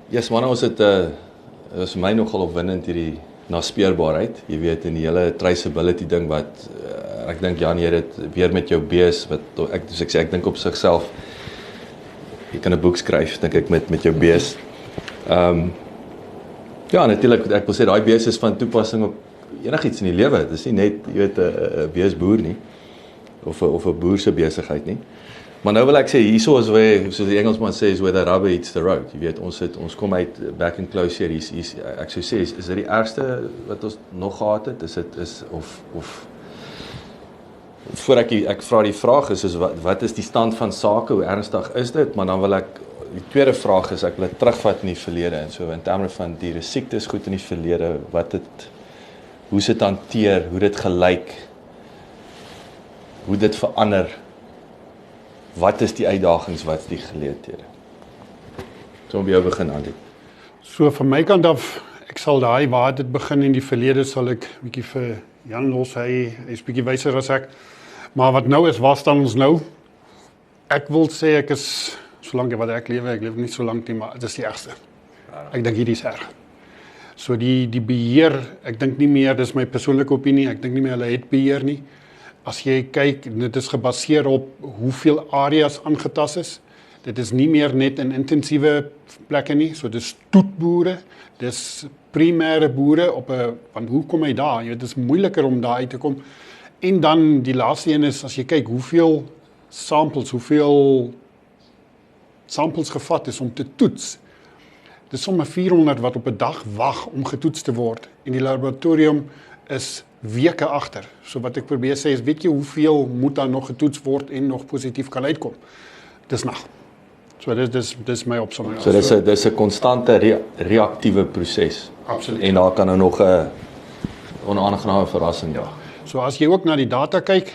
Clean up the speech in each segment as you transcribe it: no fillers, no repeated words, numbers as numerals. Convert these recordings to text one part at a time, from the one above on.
Yes, man, ons het is vir my nogal opwindend hierdie naspeurbaarheid. Jy weet, in die hele traceability ding wat ek dink Jan, jy het dit weer met jou bees wat ek dink op sigself jy kan 'n boek skryf, dink ek met jou bees. Ja, natuurlik, ek wil sê daai bees is van toepassing op enigiets in die lewe. Dis nie net, jy weet, 'n beesboer nie of 'n boer se besigheid nie. Maar nou wil ek sê hierso is waar, soos die Engelsman sê, is where the rubber hits the road. Jy weet, ons kom uit back and close hier. Ek sou sê is dit die ergste wat ons nog gehad het? Of voor ek vra die vraag is wat is die stand van sake? Hoe ernstig is dit? Maar dan wil ek die tweede vraag is ek wil dit terugvat in die verlede en so in terme van diere siektes goed in die verlede, hoe dit hanteer, hoe dit gelyk, hoe dit verander. Wat is die uitdagings, wat is die geleenthede? So by jou begin, Andy. So van my kant af, ek sal daai waar dit begin in die verlede sal ek bietjie vir Jan los, hy is bietjie wyser as ek. Maar wat nou is, waar staan ons nou? Ek wil sê ek is, solank wat ek leef nie so lank nie, maar dit is die ergste. Ek dink hierdie is erg. So die beheer, ek dink nie meer, dis my persoonlike opinie, ek dink nie meer hulle het beheer nie. As jy kyk, dit is gebaseer op hoeveel areas aangetast is. Dit is nie meer net in intensiewe plekke nie, so dis stoetboere, dis primêre boere want hoe kom hy daar? Jy weet, dit is moeiliker om daar uit te kom. En dan die laaste een is, as jy kyk hoeveel samples gevat is om te toets. Dis sommer 400 wat op 'n dag wag om getoets te word. En die laboratorium is weke agter. So wat ek probeer sê is, weet jy hoeveel moet daar nog getoets word en nog positief kan uitkom? Dis nag. So dis my opsomming. So dis 'n konstante reaktiewe proses. Absoluut. En daar kan nog 'n onaangename verrassing ja. So as jy ook na die data kyk,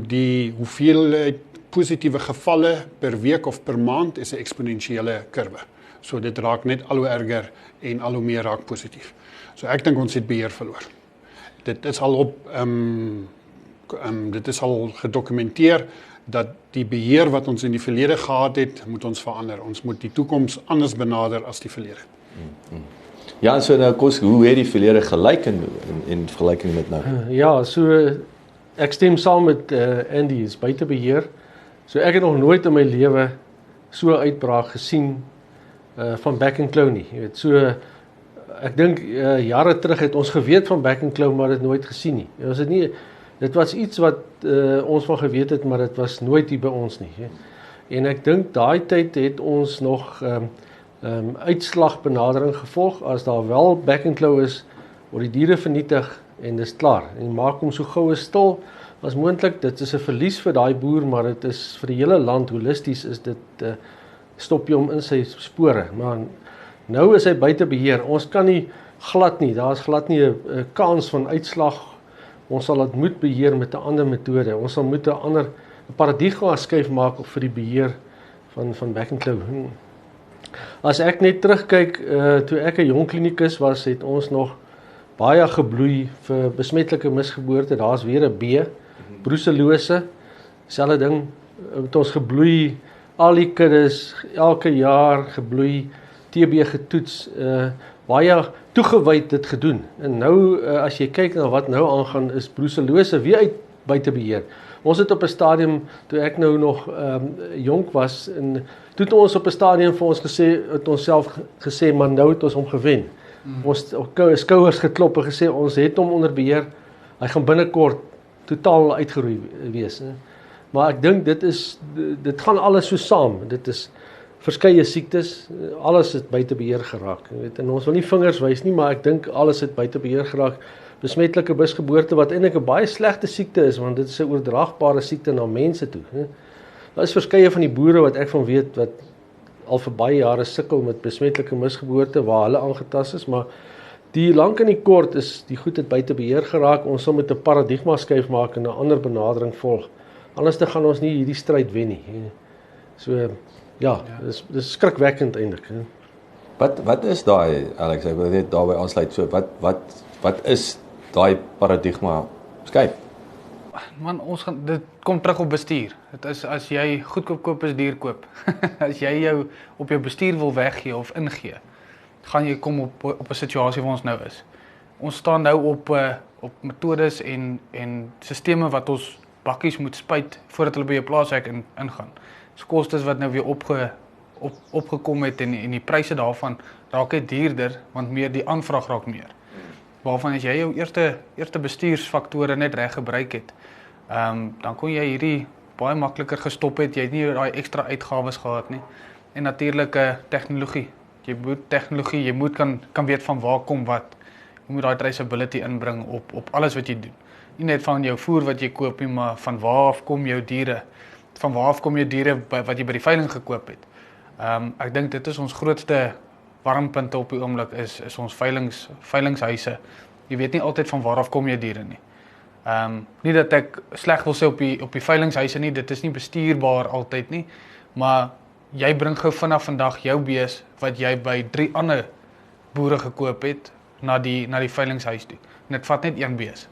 die hoeveelheid positiewe gevalle per week of per maand is 'n eksponensiële kurwe. So dit raak net al hoe erger en al hoe meer raak positief. So ek dink ons het beheer verloor. Dit is al dit is al gedokumenteer dat die beheer wat ons in die verlede gehad het, moet ons verander. Ons moet die toekoms anders benader as die verlede. Ja, so nou hoe het die verlede gelyk in vergelyking met nou? Ja, so ek stem saam met Andy, is buite beheer. So ek het nog nooit in my lewe so uitbraak gesien van back and claw nie. Jy weet, so ek dink jare terug het ons geweet van back and claw, maar dit nooit gesien nie. Dit was iets wat ons van geweet het, maar dit was nooit hier by ons nie. En ek dink daai tyd het ons nog uitslagbenadering gevolg. As daar wel back and claw is, word die diere vernietig en dis klaar. En maak hom so gou as stil as moontlik. Dit is 'n verlies vir daai boer, maar dit is vir die hele land holisties is dit stop jy hom in sy spore. Maar nou is hy buite beheer. Ons kan nie glad nie. Daar's glad nie 'n kans van uitslag. Ons sal dit moet beheer met 'n ander metode. Ons sal moet 'n ander paradigma skuif maak vir die beheer van back and claw. As ek net terugkyk, toe ek 'n jong klinikus was, het ons nog baie gebloei vir besmetlike misgeboorte. Daar's weer 'n B, brucellose, selfde ding, het ons gebloei, al die kuddes, elke jaar gebloei, TB getoets, baie toegewyd dit gedoen. En nou, as jy kyk na wat nou aangaan, is brucellose weer uit buite beheer. Ons het op 'n stadium, toe ek nou nog jonk was, en toe het ons op 'n stadium vir ons gesê, het ons self gesê, maar nou het ons hom gewen. Ons skouers geklop en gesê, ons het hom onder beheer, hy gaan binnekort totaal uitgeroei wees. Maar ek dink dit gaan alles so saam, dit is verskeie siektes, alles het buite beheer geraak. En ons wil nie vingers wys nie, maar ek dink alles het buite beheer geraak. Besmetlike misgeboorte wat eintlik 'n baie slegte siekte is, want dit is 'n oordraagbare siekte na mense toe. Daar is verskeie van die boere wat ek van weet wat al vir baie jare sukkel met besmetlike misgeboorte waar hulle aangetast is, maar die lank en die kort is die goed het buite beheer geraak. Ons sal met 'n paradigma skuif maak en 'n ander benadering volg. Anders dan gaan ons nie hierdie stryd wen nie. So ja, dis skrikwekkend eintlik. Wat is daai, Alex, ek wil net daarby aansluit, so wat is daai paradigma skuif? Man, dit kom terug op bestuur. Dit is as jy goedkoop koop is duur koop. As jy jou op jou bestuur wil weggee of ingee, gaan jy kom op 'n situasie waar ons nou is. Ons staan nou op metodes en sisteme wat ons bakkies moet spuit voordat hulle by jou plaashek ingaan. Dis kostes wat nou weer opgekom het en die pryse daarvan raak net duurder want meer die aanvraag raak meer. Waarvan as jy jou eerste bestuursfaktore net reg gebruik het, dan kon jy hierdie baie makliker gestop het. Jy het nie daai ekstra uitgawes gehad nie. En natuurlik tegnologie. Jy moet kan weet van waar kom wat. Jy moet daai traceability inbring op alles wat jy doen. Nie net van jou voer wat jy koop nie, maar van waar af kom jou diere? Van waar af kom jou diere wat jy by die veiling gekoop het? Ek dink dit is ons grootste warmpunte op die oomblik is ons veilingshuise. Jy weet nie altyd van waar af kom jou diere nie. Nie dat ek sleg wil sê op die veilingshuise nie, dit is nie bestuurbaar altyd nie, maar jy bring gou vandag jou bees wat jy by 3 ander boere gekoop het na die veilingshuis toe. En dit vat net een bees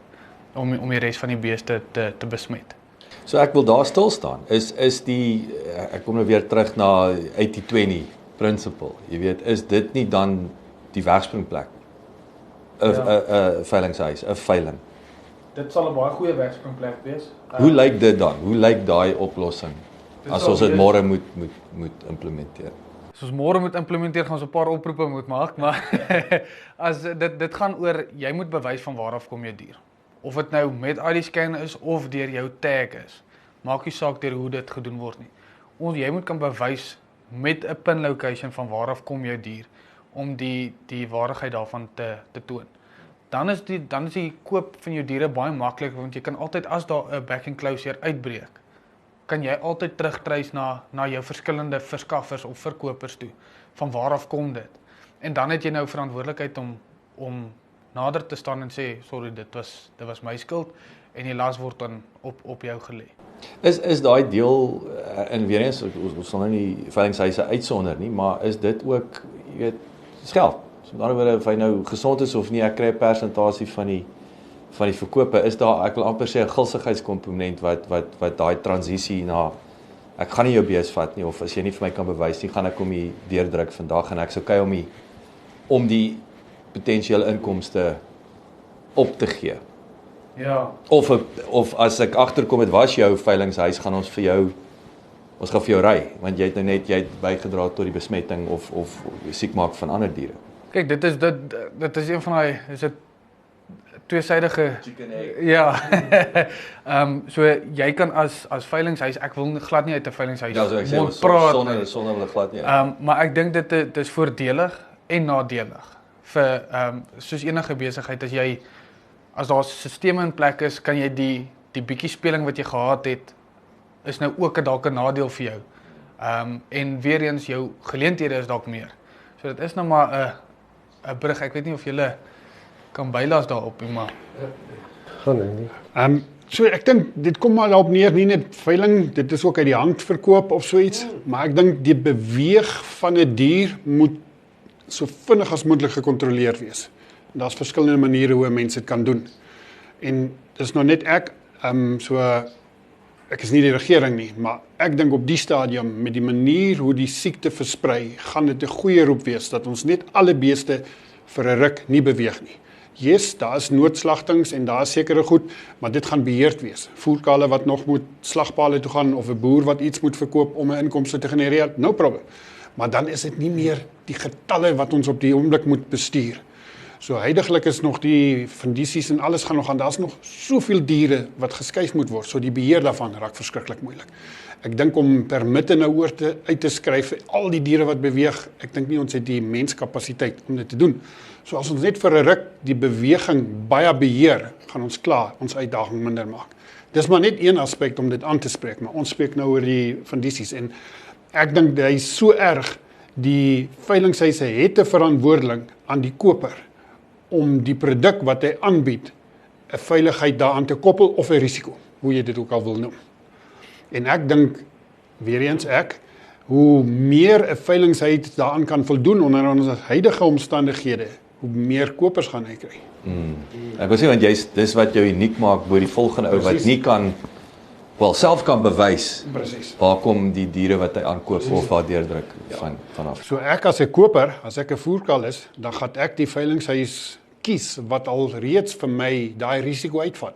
om die res van die beeste te besmet. So ek wil daar stil staan. Is die ek kom nou weer terug na 80-20 principle. Jy weet, is dit nie dan die wegspringplek? 'n veilingshuis, 'n veiling. Dit sal 'n baie goeie wegspringplek wees. Hoe lyk dit dan? Hoe lyk daai oplossing as ons dit môre moet implementeer? As ons môre moet implementeer, gaan ons 'n paar oproepe moet maak, maar as dit gaan oor jy moet bewys van waar af kom jou dier. Of dit nou met ID-scan is of deur jou tag is. Maak nie saak deur hoe dit gedoen word nie. Jy moet kan bewys met 'n pin location van waar af kom jou dier om die waardigheid daarvan te toon. Dan is die koop van jou diere baie maklik want jy kan altyd as daar 'n back and closure uitbreek, kan jy altyd terugtrace na jou verskillende verskaffers of verkopers toe. Van waar af kom dit? En dan het jy nou verantwoordelikheid om nader te staan en sê, sorry, dit was my skuld en die las word dan op jou gelê. Is daai deel en weer eens ons sal nou nie veilingshuise uitsonder nie, maar is dit ook, jy weet, geld. So met ander woorde, of hy nou gesond is of nie, ek kry 'n persentasie van die verkope. Is daar, ek wil amper sê 'n gulsigheidskomponent wat daai transisie na ek gaan nie jou bees vat nie, of as jy nie vir my kan bewys nie, gaan ek hom hier deurdruk vandag en ek sou okay om die potensiële inkomste op te gee. Ja. Of as ek agterkom dit was jou veilingshuis, gaan ons gaan vir jou ry, want jy het bygedra tot die besmetting of siek maak van ander diere. Kyk, dit is een van daai, is dit tweesydige chicken egg. Ja. So jy kan as veilingshuis, ek wil glad nie uit 'n veilingshuis praat sonder hulle glad nie. Maar ek dink dit is voordelig en nadelig vir soos enige besigheid. As daar 'n stelsel in plek is, kan jy die bietjie speling wat jy gehad het is nou ook dalk 'n nadeel vir jou. En weer eens jou geleenthede is dalk meer. So dit is nou maar 'n brug. Ek weet nie of julle kan bylas daarop, maar Gaan nie. So ek dink dit kom maar daarop neer, nie net veiling, dit is ook uit die hand verkoop of so iets, maar ek dink die beweeg van 'n dier moet so vinnig as moontlik gekontroleer wees. Daar's verskillende maniere hoe mense dit kan doen. En dis nou net ek is nie die regering nie, maar ek dink op die stadium met die manier hoe die siekte versprei, gaan dit 'n goeie roep wees dat ons net alle beeste vir 'n ruk nie beweeg nie. Yes, daar is noodslagtings en daar is sekere goed, maar dit gaan beheerd wees. Voerkale wat nog moet slagpale toe gaan of 'n boer wat iets moet verkoop om 'n inkomste te genereer, no problem. Maar dan is dit nie meer die getalle wat ons op die oomblik moet bestuur. So huidiglik is nog die fundisies en alles gaan nog aan. Daar's nog soveel diere wat geskuif moet word, so die beheer daarvan raak verskriklik moeilik. Ek dink om permitte nou uit te skryf vir al die diere wat beweeg, ek dink nie ons het die menskapasiteit om dit te doen. So as ons net vir 'n ruk die beweging baie beheer, gaan ons klaar ons uitdaging minder maak. Dis maar net een aspek om dit aan te spreek, maar ons spreek nou oor die fundisies en ek dink hy is so erg, die veilingshuise het 'n verantwoordeling aan die koper om die produk wat hy aanbied, 'n veiligheid daaraan te koppel of 'n risiko, hoe jy dit ook al wil noem. En ek dink, weer eens hoe meer 'n veilingshuis daaraan kan voldoen onder ons huidige omstandighede, hoe meer kopers gaan hy kry. Ek wil sê want dis wat jou uniek maak bo die volgende ou wat Presies. nie kan self kan bewys Presies. waar kom die diere wat hy aankoop of waar deurdruk vanaf. So ek as 'n koper, as ek 'n voerkraal is, dan gaan ek die veilingshuis kies wat al reeds vir my daai risiko uitvat.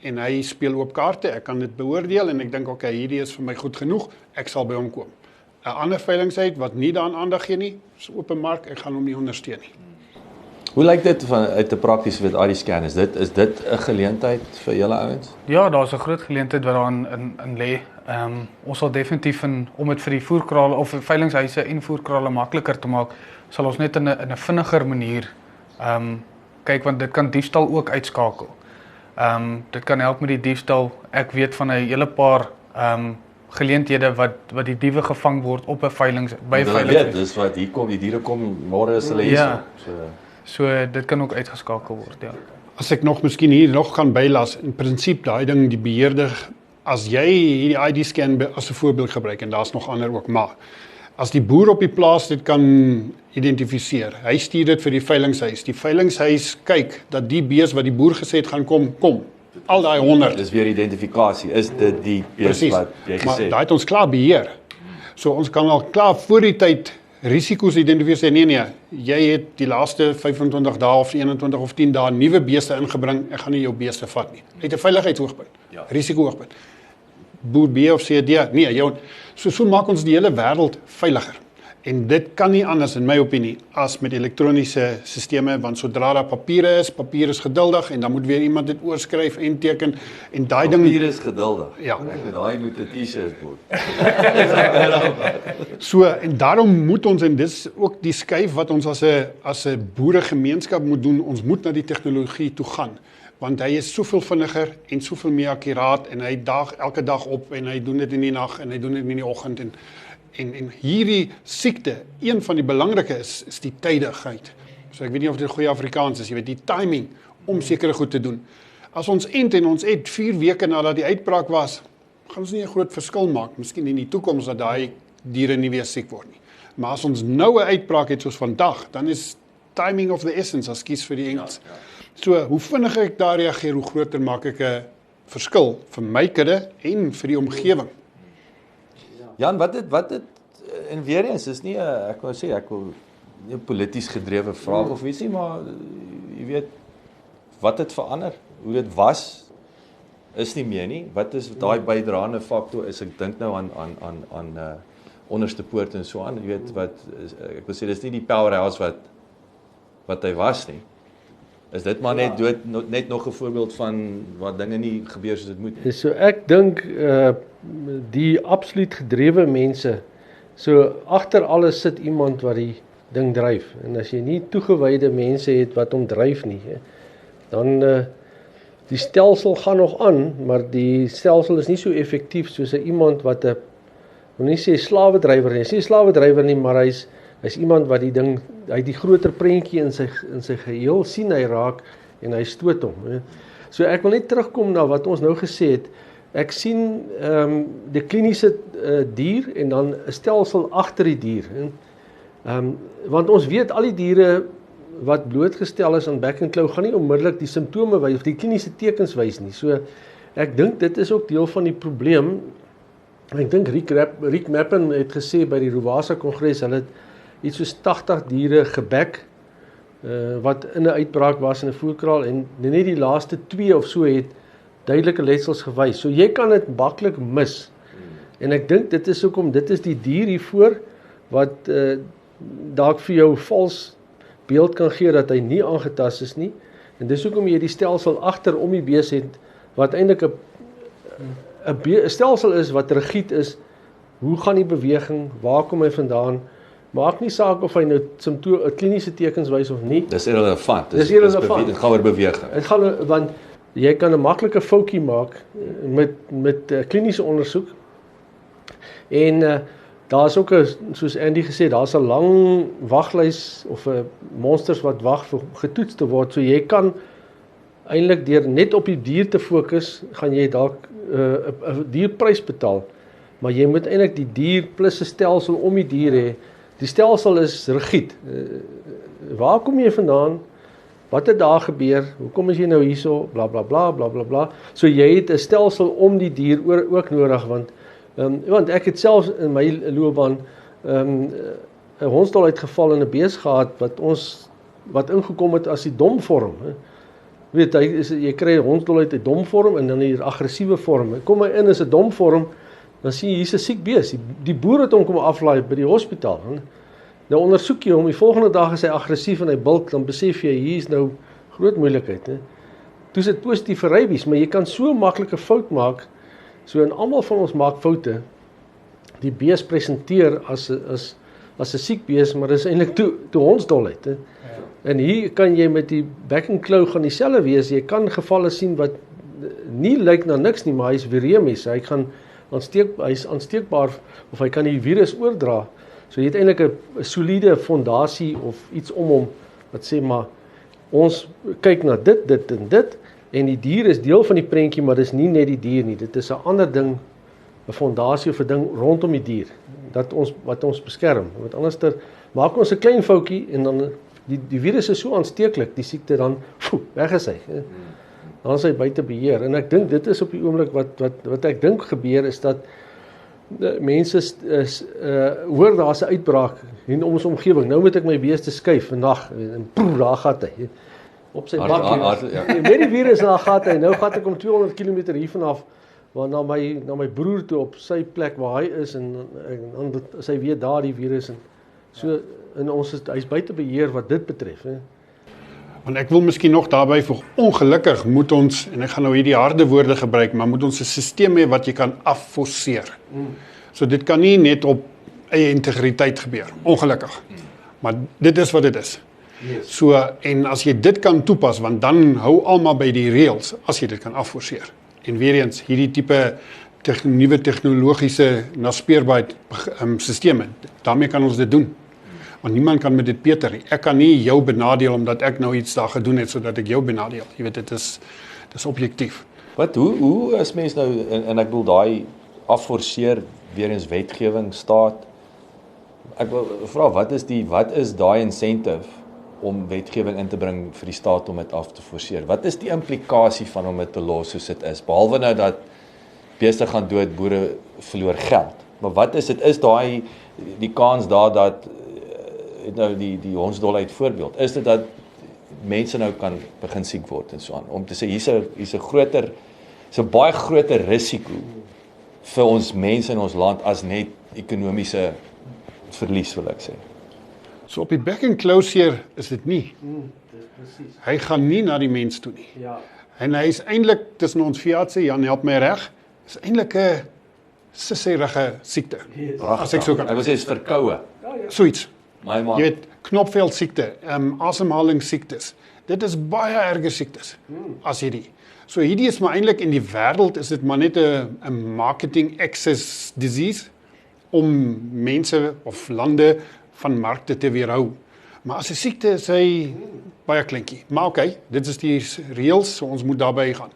En hy speel oop kaarte, ek kan dit beoordeel en ek dink okay, hierdie is vir my goed genoeg, ek sal by hom kom. 'n Ander veilingshuis wat nie daaraan aandag gee nie, is open mark, ek gaan hom nie ondersteun nie. Hoe lyk dit uit 'n prakties met ID scan? Is dit 'n geleentheid vir julle ouens? Ja, daar's 'n groot geleentheid wat daarin in lê. Ons sal definitief om dit vir die voerkrale of veilingshuise en voerkrale makliker te maak, sal ons net in 'n vinniger manier kyk, want dit kan diefstal ook uitskakel. Dit kan help met die diefstal. Ek weet van 'n hele paar geleenthede wat die diewe gevang word op 'n veilings by Want hulle veilings. weet, dis wat hier kom, die diere kom, môre is hulle hier. Ja. So dit kan ook uitgeskakel word, ja. As ek miskien hier nog kan bylas, in prinsip daai ding, die beheerder, as jy hierdie ID scan as 'n voorbeeld gebruik, en daar's nog ander ook, maar as die boer op die plaas dit kan identifiseer, hy stuur dit vir die veilingshuis. Die veilingshuis kyk dat die bees wat die boer gesê het gaan kom. Al daai 100. Dis weer identifikasie. Is dit die bees Presies. wat jy Maar gesê het? daai het ons klaar beheer. So ons kan al klaar voor die tyd risiko's identifiseer. Nee, jy het die laaste 25 dae of 21 of 10 dae nuwe beeste ingebring. Ek gaan nie jou beeste vat nie. Uit 'n veiligheidsoogpunt. Ja. Risiko-oogpunt. Boer B of C, D, nee, jou. So maak ons die hele wêreld veiliger. En dit kan nie anders in my opinie as met elektroniese sisteme, want sodra daar papier is geduldig en dan moet weer iemand dit oorskryf en teken en daai ding. Papier is geduldig. Ja. Ek weet daai moet 'n T-shirt word. So en daarom moet ons, en dis ook die skuif wat ons as 'n boeregemeenskap moet doen, ons moet na die tegnologie toe gaan, want hy is soveel vinniger en soveel meer akkuraat en hy daag elke dag op en hy doen dit in die nag en hy doen dit in die oggend en hierdie siekte, een van die belangrike is die tydigheid. So ek weet nie of dit goeie Afrikaans is, jy weet die timing om sekere goed te doen. As ons en ons 4 weke nadat die uitbraak was, gaan ons nie 'n groot verskil maak, miskien in die toekoms dat daai diere nie weer siek word nie. Maar as ons nou 'n uitbraak het soos vandag, dan is timing of the essence, as kies vir die Engels. Ja. So, hoe vinniger ek daar reageer, hoe groter maak ek 'n verskil vir my kudde en vir die omgewing. Jan, wat dit en weer eens is nie 'n ek wil nie 'n polities gedrewe vraag of iets nie, maar jy weet wat het verander? Hoe dit was is nie meer nie. Wat is daai bydraende faktor is? Ek dink nou aan onderste poort en so aan. Jy weet wat ek wil sê dis nie die powerhouse wat hy was nie. Is dit maar net nog 'n voorbeeld van wat dinge nie gebeur soos dit moet nie. So ek dink die absoluut gedrewe mense, so agter alles sit iemand wat die ding dryf. En as jy nie toegewyde mense het wat hom dryf nie, dan die stelsel gaan nog aan, maar die stelsel is nie so effektief soos iemand wat 'n wil nie sê slawedrywer nie. Hy is nie 'n slawedrywer nie, maar hy's iemand wat die ding, hy het die groter prentjie in sy geheel sien, hy raak en hy stoot hom. So ek wil net terugkom na wat ons nou gesê het. Ek sien die kliniese dier en dan 'n stelsel agter die dier. Want ons weet al die diere wat blootgestel is aan back and claw gaan nie onmiddellik die simptome wys of die kliniese tekens wys nie. So ek dink dit is ook deel van die probleem. Ek dink Rick Mappen het gesê by die Rowasa Kongres, hulle het iets soos 80 diere gebek wat in 'n uitbraak was in 'n voerkraal en net die laaste 2 of so het duidelike letsels gewys. So jy kan dit maklik mis. En ek dink dit is hoekom dit is die dier hiervoor wat dalk vir jou vals beeld kan gee dat hy nie aangetast is nie. En dis hoekom jy die stelsel agter om die bees het wat eintlik 'n stelsel is wat rigied is. Hoe gaan die beweging? Waar kom hy vandaan? Maak nie saak of hy nou simptome kliniese tekens wys of nie. Dis irrelevant. Dis irrelevant. Dit gaan oor beweging. Dit gaan want jy kan 'n maklike foutjie maak met kliniese ondersoek. En daar's ook soos Andy gesê, daar's 'n lang waglys of monsters wat wag vir getoets te word. So jy kan eintlik deur net op die dier te fokus, gaan jy dalk 'n dierprys betaal. Maar jy moet eintlik die dier plus 'n stelsel om die dier hê. Die stelsel is rigied. waar kom jy vandaan? Wat het daar gebeur? Hoekom is jy nou hierso? Bla bla bla bla bla bla. So jy het 'n stelsel om die dier ook nodig want ek het selfs in my loopbaan 'n hondsdol uitgeval in 'n bees gehad wat ingekom het as die domvorm. Weet jy kry 'n hondsdol uit 'n domvorm en dan die aggressiewe vorm. Kom hy in as 'n domvorm, dan sien jy hier's 'n siek bees. Die boer het hom kom aflaai by die hospitaal. Nou ondersoek jy hom, die volgende dag is hy aggressief en hy bulk, dan besef jy hier is nou groot moeilikheid, hè. Toe is dit positief vir rabies, maar jy kan so maklik 'n fout maak. So en almal van ons maak foute. Die bees presenteer as 'n siek bees, maar dis eintlik toe hondsdolheid, hè. En hier kan jy met die back and claw gaan dieselfde wees. Jy kan gevalle sien wat nie lyk na niks nie, maar hy's viremies. Hy's aansteekbaar of hy kan die virus oordra. So jy het eintlik 'n soliede fondasie of iets om hom wat sê maar ons kyk na dit en die dier is deel van die prentjie, maar dis nie net die dier nie. Dit is 'n ander ding, 'n fondasie of 'n ding rondom die dier wat ons beskerm. Want anderster maak ons 'n klein foutjie en dan die virus is so aansteeklik, die siekte dan weg is hy. Dan is hy buite beheer en ek dink dit is op die oomblik wat ek dink gebeur is dat mense hoor daar's 'n uitbraak in ons omgewing. Nou moet ek my beeste skuif vandag en daar gaan hy op sy bak. Met die virus daar gaan hy. Nou gaan ek om 200 km hiervan af na my broer toe op sy plek waar hy is en sy weet daar die virus en so en hy's buite beheer wat dit betref, hè. Want ek wil miskien nog daarby voeg, ongelukkig moet ons, en ek gaan nou hierdie harde woorde gebruik, maar moet ons 'n stelsel hê wat jy kan afforceer. So dit kan nie net op eie integriteit gebeur, ongelukkig. Maar dit is wat dit is. Yes. So, en as jy dit kan toepas, want dan hou almal by die reëls, as jy dit kan afforceer. En weer eens, hierdie tipe nuwe tegnologiese naspeurbaarheid sisteme, daarmee kan ons dit doen. Want niemand kan met dit beter nie. Ek kan nie jou benadeel omdat ek nou iets daar gedoen het sodat ek jou benadeel. Jy weet, dit is objektief. Hoe is mens nou en ek bedoel daai afforceer weer eens wetgewing staat. Ek wil vra wat is daai incentive om wetgewing in te bring vir die staat om dit af te forceer? Wat is die implikasie van om dit te los soos dit is? Behalwe nou dat beeste gaan dood, boere verloor geld. Maar wat is dit? Is daai die kans daar dat nou die hondsdolheid voorbeeld, is dit dat mense nou kan begin siek word en so aan, om te sê hier's 'n baie groter risiko vir ons mense in ons land as net ekonomiese verlies, wil ek sê. So op die back and closure is dit nie. Hy gaan nie na die mens toe nie. Ja. En hy is eintlik tussen ons veeartse, Jan help my reg, is eintlik 'n sisserige siekte. As ek so kan. Ek wil sê is verkoue. So iets. My man. Jy weet, knopveldsiekte, asemhalingssiektes. Dit is baie erger siektes as hierdie. So hierdie is maar eintlik in die wêreld is dit maar net 'n marketing access disease om mense of lande van markte te weerhou. Maar as 'n siekte is hy baie kleintjie. Maar okay, dit is die reëls, so ons moet daarby gaan.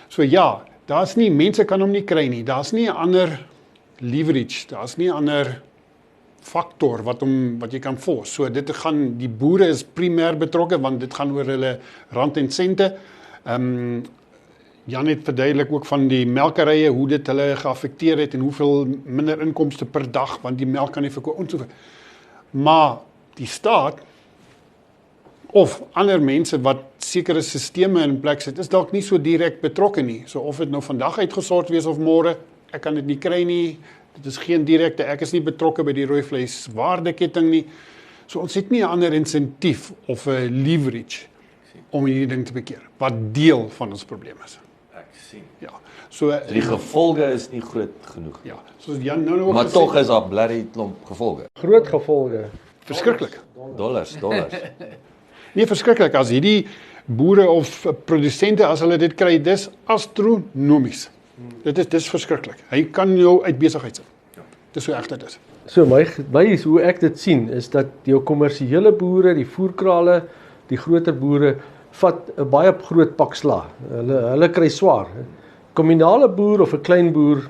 So ja, daar's nie mense kan hom nie kry nie. Daar's nie 'n ander leverage, daar's nie 'n ander faktor wat jy kan force. So dit gaan die boere is primêr betrokke want dit gaan oor hulle rand en sente. Jan het verduidelik ook van die melkerye hoe dit hulle geaffekteer het en hoeveel minder inkomste per dag want die melk kan nie verkoop en so. Maar die staat of ander mense wat sekere sisteme in plek sit, is dalk nie so direk betrokke nie. So of dit nou vandag uitgesort wees of môre, ek kan dit nie kry nie. Dit is geen direkte, ek is nie betrokke by die rooi vleis waardeketting nie. So ons het nie 'n ander insentief of 'n leverage om hierdie ding te bekeer, wat deel van ons probleem is. Ek sien. Ja. So Die gevolge is nie groot genoeg. ja, soos Jan nou ook Maar gesê tog is daar blerrie klomp gevolge. Groot gevolge. verskriklik. Dollars. Nee, verskriklik as hierdie boere of produsente as hulle dit kry, dis astronomies. Dit is verskriklik. Hy kan jou uit besigheid sit. Dis hoe erg dit is. So my hoe ek dit sien is dat jou kommersiële boere, die voerkrale, die groter boere vat 'n baie groot pak sla. Hulle kry swaar. Kommunale boer of 'n klein boer,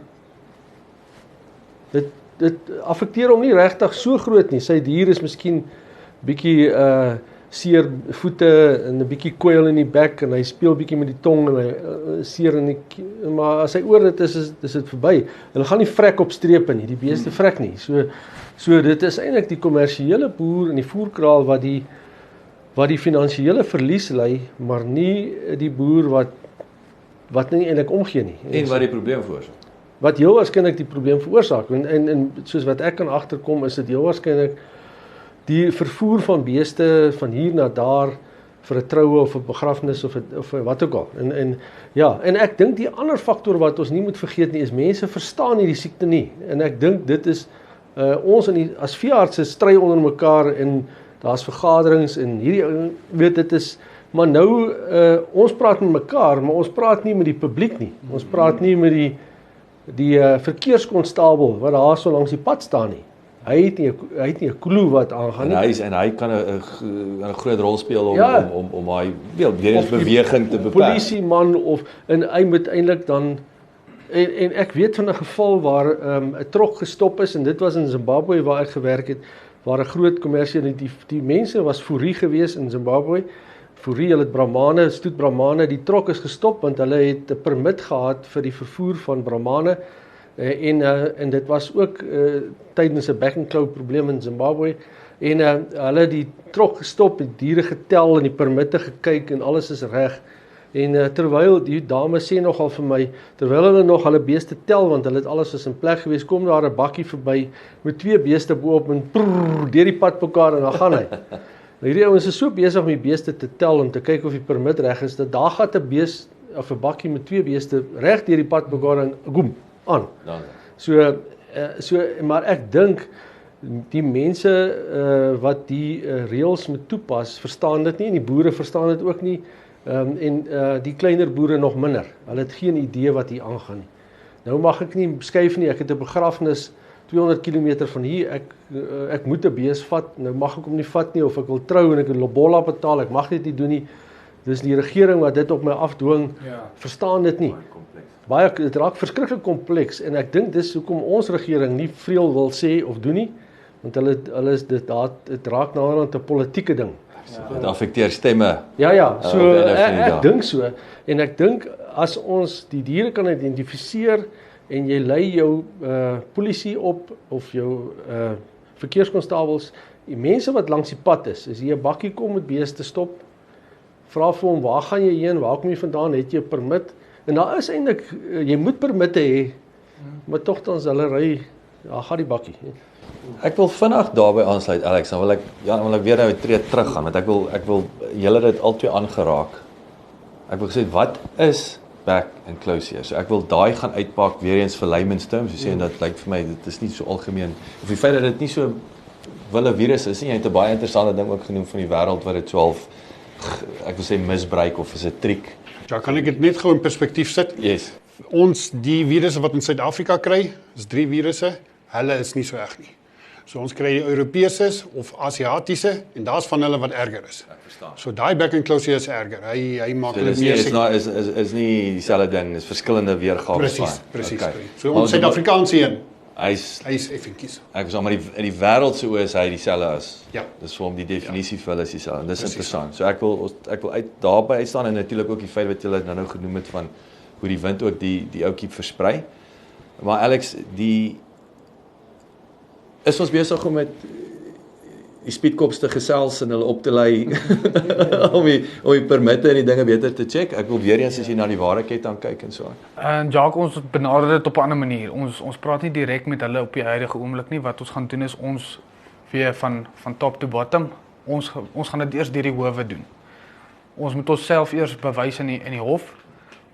dit affekteer hom nie regtig so groot nie. Sy dier is miskien bietjie seer voete en 'n bietjie kwyl in die bek en hy speel bietjie met die tong en hy seer in die maar as hy oor dit is dit verby. Hulle gaan nie vrek op strepe nie, die beeste vrek nie. So dit is eintlik die kommersiële boer en die voerkraal wat die finansiële verlies ly, maar nie die boer wat nie eintlik omgee nie. En wat die probleem veroorsaak. Wat heel waarskynlik die probleem veroorsaak en soos wat ek kan agterkom is dit heel waarskynlik die vervoer van beeste van hier na daar vir 'n troue of 'n begrafnis of wat ook al. En ek dink die ander faktor wat ons nie moet vergeet nie is mense verstaan nie die siekte nie. En ek dink dit is ons as veeartse stry onder mekaar en daar's vergaderings en hierdie weet dit is maar nou ons praat met mekaar, maar ons praat nie met die publiek nie. Ons praat nie met die verkeerskonstabel wat daar so langs die pad staan nie. Hy het nie 'n klou wat aangaan nie. En hy kan 'n groot rol speel om daai weer eens beweging te beperk. Polisieman en hy moet eintlik dan en ek weet van 'n geval waar 'n trok gestop is en dit was in Zimbabwe waar ek gewerk het, waar 'n groot kommersie die mense was fourie gewees in Zimbabwe. Fourie, hulle het Brahmane, stoet Brahmane, die trok is gestop want hulle het 'n permit gehad vir die vervoer van Brahmane. En dit was ook tydens 'n back and claw probleem in Zimbabwe en hulle het die trok gestop, die diere getel en die permitte gekyk en alles is reg. En terwyl die dame sê nogal vir my, terwyl hulle nog hulle beeste tel want hulle het alles is in plek gewees, kom daar 'n bakkie verby met 2 beeste bo-op en deur die pad mekaar en dan gaan hy. Nou hierdie ouens is so besig om die beeste te tel en te kyk of die permit reg is dat daar gaan 'n bees of 'n bakkie met 2 beeste reg deur die pad mekaar en goem aan. So maar ek dink die mense wat die reëls moet toepas, verstaan dit nie en die boere verstaan dit ook nie. Die kleiner boere nog minder. Hulle het geen idee wat hier aangaan nie. Nou mag ek nie skuif nie. Ek het 'n begrafnis 200 km van hier. Ek moet 'n bees vat. Nou mag ek hom nie vat nie of ek wil trou en ek 'n lobola betaal. Ek mag dit nie doen nie. Dis die regering wat dit op my afdwing. Verstaan dit nie. Dit raak verskriklik kompleks en ek dink dis hoekom ons regering nie veel wil sê of doen nie, want hulle is dit raak naderhand 'n politieke ding. Dit affekteer stemme. Ja, so ek dink so en ek dink as ons die diere kan identifiseer en jy lei jou polisie op of jou verkeerskonstabels, die mense wat langs die pad is, as jy 'n bakkie kom met beeste stop, vra vir hom, waar gaan jy heen, waar kom jy vandaan, het jy 'n permit? En daar is eintlik, jy moet permitte hê, maar tog dan hulle ry, gaan die bakkie. Ek wil vinnig daarby aansluit, Alex, dan wil ek weer nou 'n tree terug gaan, want ek wil julle dit albei aangeraak. Ek wil gesê, wat is back and close hier? So ek wil daai gaan uitpak weer eens vir layman's terms, so sê en dit lyk vir my dit is nie so algemeen of die feit dat dit nie so wille virus is nie. Jy het 'n baie interessante ding ook genoem van die wêreld wat dit 12 ek wil sê misbruik of is 'n triek. Ja, kan ek dit net gou in perspektief sit? Yes. Ons die virusse wat in Suid-Afrika kry, is 3 virusse. Hulle is nie so erg nie. So ons kry die Europese of Asiatiese en daar's van hulle wat erger is. Ek verstaan. So daai back and close is erger. Hy maak So dit is nie dieselfde ding, dis verskillende weergawe Presies. Okay. So ons Suid-Afrikaanse een, hy's effentjies. ek sê maar in die wêreld se oë is hy dieselfde as. Ja. Dis vir hom die definisie vir hulle is dieselfde. En dis interessant. So ek wil daarby uitstaan en natuurlik ook die feit wat julle nou genoem het van hoe die wind ook die ouetjie versprei. Maar Alex, is ons besig om met die speedkops te gesels en hulle op te lei om die permitte en die dinge beter te check. Ek wil weer eens as jy na die wareketting kyk en so aan. En Jacques, ons benader dit op 'n ander manier. Ons praat nie direk met hulle op die huidige oomblik nie. Wat ons gaan doen is ons weer van top to bottom. Ons gaan dit eers deur die howe doen. Ons moet onsself eers bewys in die hof.